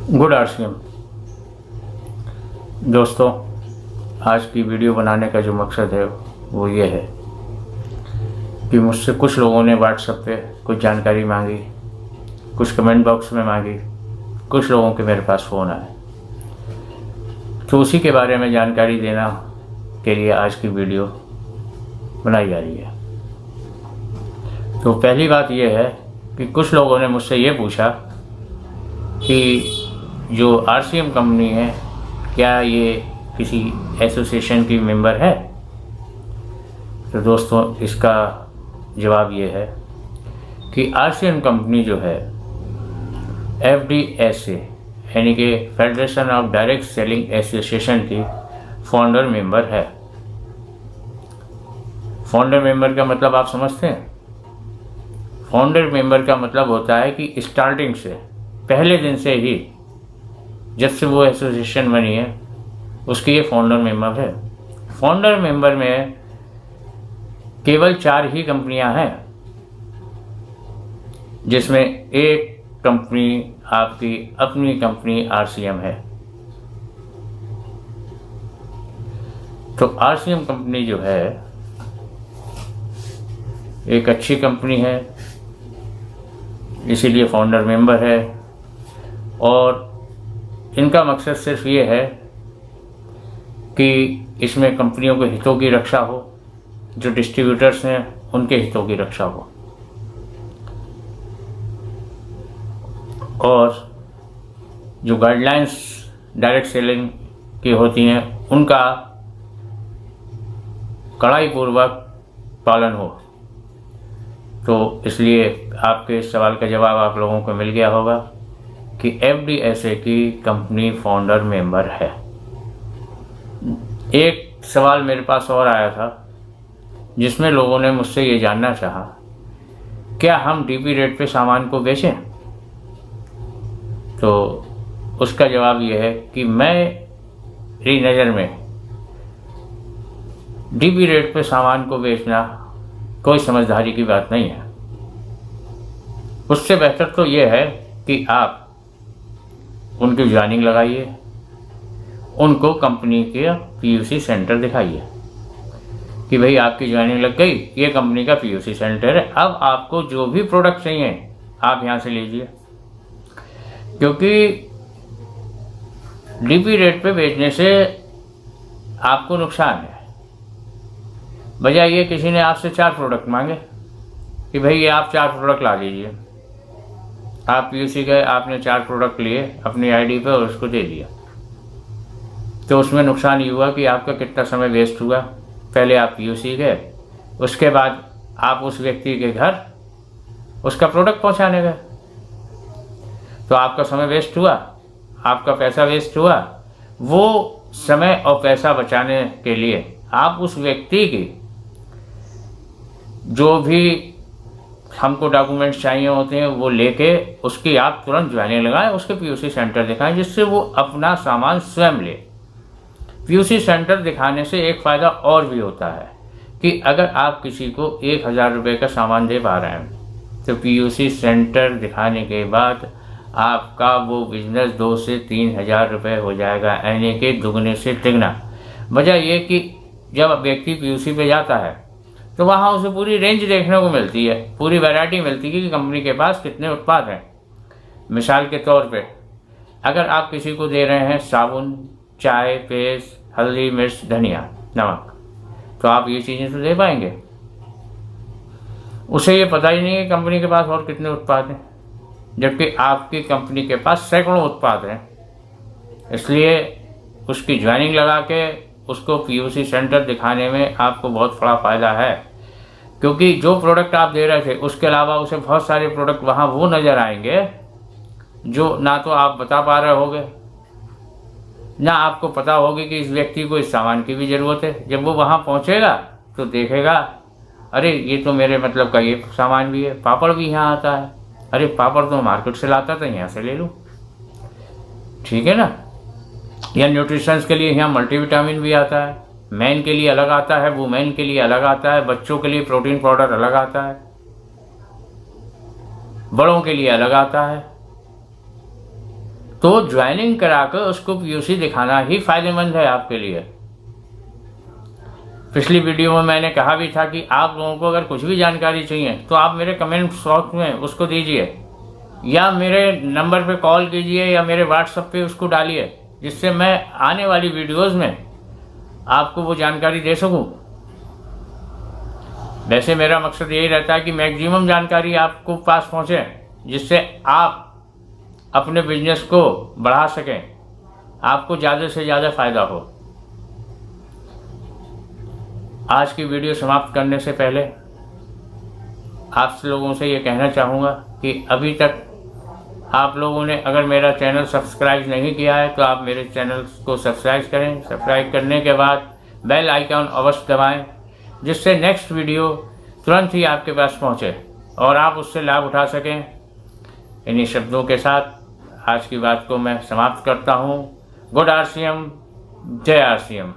Good RCM दोस्तों, आज की वीडियो बनाने का जो मकसद है वो ये है कि मुझसे कुछ लोगों ने व्हाट्सएप पे कुछ जानकारी मांगी, कुछ कमेंट बॉक्स में मांगी, कुछ लोगों के मेरे पास फ़ोन आए, तो उसी के बारे में जानकारी देना के लिए आज की वीडियो बनाई जा रही है। तो पहली बात ये है कि कुछ लोगों ने मुझसे ये पूछा कि जो आरसीएम कंपनी है क्या ये किसी एसोसिएशन की मेंबर है। तो दोस्तों, इसका जवाब ये है कि आरसीएम कंपनी जो है FDSA यानी कि federation of direct selling association की फाउंडर मेंबर है। फाउंडर मेंबर का मतलब आप समझते हैं? फाउंडर मेंबर का मतलब होता है कि स्टार्टिंग से, पहले दिन से ही, जब से वो एसोसिएशन बनी है उसकी ये फाउंडर मेंबर है। फाउंडर मेंबर में केवल 4 ही कंपनियां हैं, जिसमें एक कंपनी आपकी अपनी कंपनी आरसीएम है। तो आरसीएम कंपनी जो है एक अच्छी कंपनी है, इसीलिए फाउंडर मेंबर है। और इनका मकसद सिर्फ ये है कि इसमें कंपनियों के हितों की रक्षा हो, जो डिस्ट्रीब्यूटर्स हैं उनके हितों की रक्षा हो, और जो गाइडलाइंस डायरेक्ट सेलिंग की होती हैं उनका कड़ाई पूर्वक पालन हो। तो इसलिए आपके इस सवाल का जवाब आप लोगों को मिल गया होगा कि FDSA की कंपनी फाउंडर मेंबर है। एक सवाल मेरे पास और आया था जिसमें लोगों ने मुझसे ये जानना चाहा, क्या हम डीपी रेट पे सामान को बेचें? तो उसका जवाब ये है कि मेरी नज़र में डीपी रेट पे सामान को बेचना कोई समझदारी की बात नहीं है। उससे बेहतर तो ये है कि आप उनकी ज्वाइनिंग लगाइए, उनको कंपनी के PUC सेंटर दिखाइए कि भाई आपकी ज्वाइनिंग लग गई, ये कंपनी का PUC सेंटर है, अब आपको जो भी प्रोडक्ट चाहिए आप यहाँ से लीजिए। क्योंकि डीपी रेट पे बेचने से आपको नुकसान है। बजाय ये किसी ने आपसे 4 प्रोडक्ट मांगे कि भाई ये आप 4 प्रोडक्ट ला दीजिए, आप PUC गए, आपने 4 प्रोडक्ट लिए अपनी आईडी पे और उसको दे दिया, तो उसमें नुकसान ये हुआ कि आपका कितना समय वेस्ट हुआ। पहले आप PUC गए, उसके बाद आप उस व्यक्ति के घर उसका प्रोडक्ट पहुंचाने गए, तो आपका समय वेस्ट हुआ, आपका पैसा वेस्ट हुआ। वो समय और पैसा बचाने के लिए आप उस व्यक्ति की जो भी हमको डॉक्यूमेंट्स चाहिए होते हैं वो लेके उसकी आप तुरंत ज्वाइनिंग लगाएं, उसके PUC सेंटर दिखाएं, जिससे वो अपना सामान स्वयं ले। PUC सेंटर दिखाने से एक फ़ायदा और भी होता है कि अगर आप किसी को 1000 रुपये का सामान दे पा रहे हैं तो PUC सेंटर दिखाने के बाद आपका वो बिजनेस 2 से 3 हज़ार रुपये हो जाएगा, यानी कि दुगने से तिगना। वजह ये कि जब व्यक्ति PUC पे जाता है तो वहाँ उसे पूरी रेंज देखने को मिलती है, पूरी वैरायटी मिलती है कि कंपनी के पास कितने उत्पाद हैं। मिसाल के तौर पे अगर आप किसी को दे रहे हैं साबुन, चाय, पेस्ट, हल्दी, मिर्च, धनिया, नमक, तो आप ये चीज़ें तो दे पाएंगे। उसे ये पता ही नहीं है कंपनी के पास और कितने उत्पाद हैं, जबकि आपकी कंपनी के पास सैकड़ों उत्पाद हैं। इसलिए उसकी ज्वाइनिंग लगा के उसको PUC सेंटर दिखाने में आपको बहुत बड़ा फ़ायदा है, क्योंकि जो प्रोडक्ट आप दे रहे थे उसके अलावा उसे बहुत सारे प्रोडक्ट वहाँ वो नज़र आएंगे जो ना तो आप बता पा रहे होगे, ना आपको पता होगी कि इस व्यक्ति को इस सामान की भी ज़रूरत है। जब वो वहाँ पहुँचेगा तो देखेगा, अरे ये तो मेरे मतलब का ये सामान भी है, पापड़ भी यहाँ आता है, अरे पापड़ तो मार्केट से लाता था, यहाँ से ले लूँ, ठीक है ना। या न्यूट्रिशंस के लिए यहाँ मल्टीविटामिन भी आता है, मैन के लिए अलग आता है, वुमेन के लिए अलग आता है, बच्चों के लिए प्रोटीन पाउडर अलग आता है, बड़ों के लिए अलग आता है। तो ज्वाइनिंग कराकर उसको पीयूसी दिखाना ही फायदेमंद है आपके लिए। पिछली वीडियो में मैंने कहा भी था कि आप लोगों को अगर कुछ भी जानकारी चाहिए तो आप मेरे कमेंट बॉक्स में उसको दीजिए, या मेरे नंबर पे कॉल कीजिए, या मेरे व्हाट्सएप पे उसको डालिए, जिससे मैं आने वाली वीडियोस में आपको वो जानकारी दे सकूं। वैसे मेरा मकसद यही रहता है कि मैक्सिमम जानकारी आपको पास पहुंचे, जिससे आप अपने बिजनेस को बढ़ा सकें, आपको ज़्यादा से ज़्यादा फायदा हो। आज की वीडियो समाप्त करने से पहले आप लोगों से ये कहना चाहूँगा कि अभी तक आप लोगों ने अगर मेरा चैनल सब्सक्राइब नहीं किया है तो आप मेरे चैनल को सब्सक्राइब करें। सब्सक्राइब करने के बाद बेल आइकन अवश्य दबाएं, जिससे नेक्स्ट वीडियो तुरंत ही आपके पास पहुंचे और आप उससे लाभ उठा सकें। इन्हीं शब्दों के साथ आज की बात को मैं समाप्त करता हूं। गुड आरसीएम, जय आरसीएम।